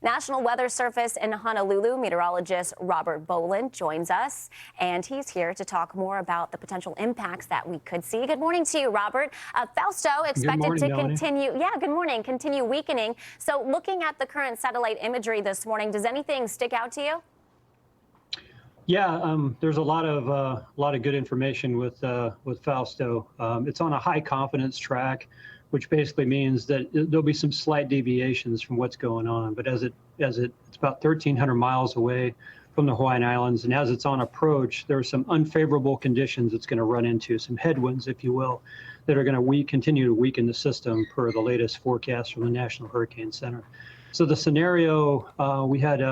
National Weather Service in Honolulu, meteorologist Robert Bohlin joins us, and he's here to talk more about the potential impacts that we could see. Good morning to you, Robert. Fausto expected to continue. Yeah, good morning. Continue weakening. So, looking at the current satellite imagery this morning, does anything stick out to you? Yeah, there's a lot of good information with Fausto. It's on a high confidence track, which basically means that there'll be some slight deviations from what's going on. But it's about 1,300 miles away from the Hawaiian Islands, and as it's on approach, there are some unfavorable conditions it's going to run into, some headwinds, if you will, that are going to continue to weaken the system per the latest forecast from the National Hurricane Center. So the scenario we had.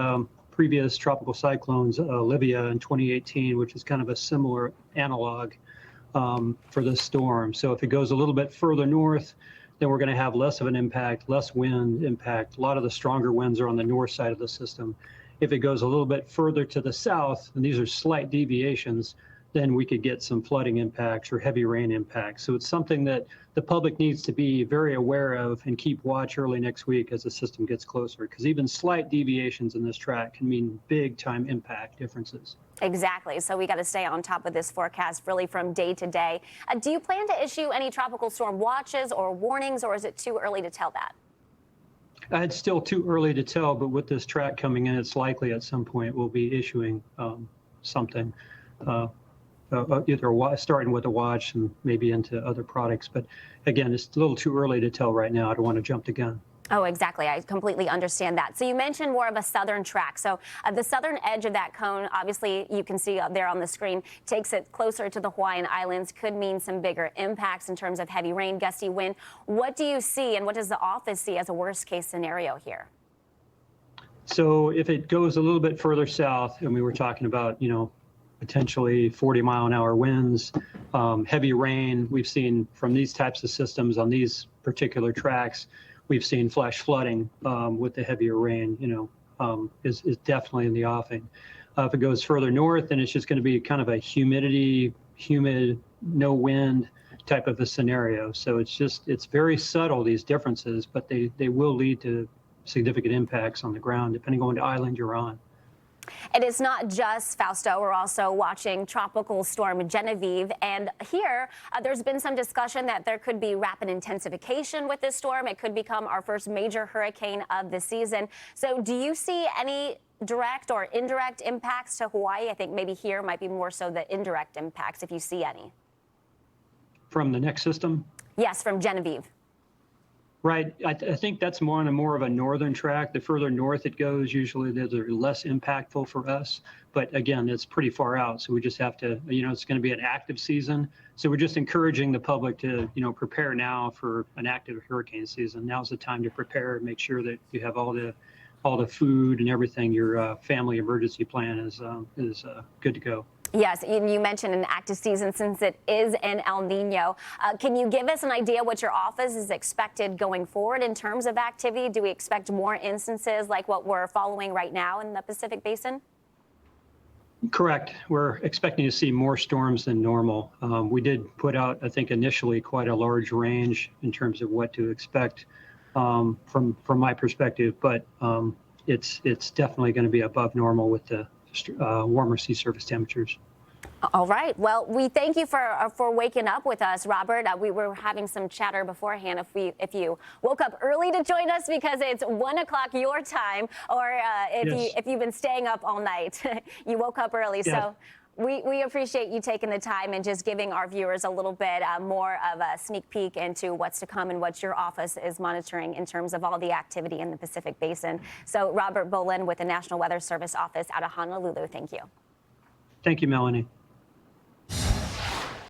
Previous tropical cyclones, Olivia in 2018, which is kind of a similar analog for this storm. So if it goes a little bit further north, then we're going to have less of an impact, less wind impact. A lot of the stronger winds are on the north side of the system. If it goes a little bit further to the south, and these are slight deviations, then we could get some flooding impacts or heavy rain impacts. So it's something that the public needs to be very aware of and keep watch early next week as the system gets closer, because even slight deviations in this track can mean big time impact differences. Exactly. So we got to stay on top of this forecast really from day to day. Do you plan to issue any tropical storm watches or warnings, or is it too early to tell that? It's still too early to tell, but with this track coming in, it's likely at some point we'll be issuing something. Either starting with a watch and maybe into other products. But again, it's a little too early to tell right now. I don't want to jump the gun. Oh, exactly. I completely understand that. So you mentioned more of a southern track. So the southern edge of that cone, obviously you can see up there on the screen, takes it closer to the Hawaiian Islands, could mean some bigger impacts in terms of heavy rain, gusty wind. What do you see and what does the office see as a worst case scenario here? So if it goes a little bit further south, and we were talking about, potentially 40-mile-an-hour winds, heavy rain. We've seen from these types of systems on these particular tracks, we've seen flash flooding with the heavier rain, is definitely in the offing. If it goes further north, then it's just going to be kind of a humid, no wind type of a scenario. So it's very subtle, these differences, but they will lead to significant impacts on the ground, depending on the island you're on. It is not just Fausto. We're also watching Tropical Storm Genevieve. And here, there's been some discussion that there could be rapid intensification with this storm. It could become our first major hurricane of the season. So do you see any direct or indirect impacts to Hawaii? I think maybe here might be more so the indirect impacts, if you see any. From the next system? Yes, from Genevieve. Right. I think that's more of a northern track. The further north it goes, usually they're less impactful for us. But again, it's pretty far out. So we just have to, it's going to be an active season. So we're just encouraging the public to, prepare now for an active hurricane season. Now's the time to prepare, make sure that you have all the food and everything. Your family emergency plan is good to go. Yes, you mentioned an active season since it is an El Nino. Can you give us an idea what your office is expected going forward in terms of activity? Do we expect more instances like what we're following right now in the Pacific Basin? Correct. We're expecting to see more storms than normal. We did put out, I think, initially quite a large range in terms of what to expect from my perspective, but it's definitely going to be above normal with the warmer sea surface temperatures. All right. Well, we thank you for waking up with us, Robert. We were having some chatter beforehand. If you woke up early to join us because it's 1 o'clock your time, or if you've been staying up all night, you woke up early. Yeah. So we appreciate you taking the time and just giving our viewers a little bit more of a sneak peek into what's to come and what your office is monitoring in terms of all the activity in the Pacific Basin. So Robert Bohlin with the National Weather Service office out of Honolulu, thank you. Thank you, Melanie.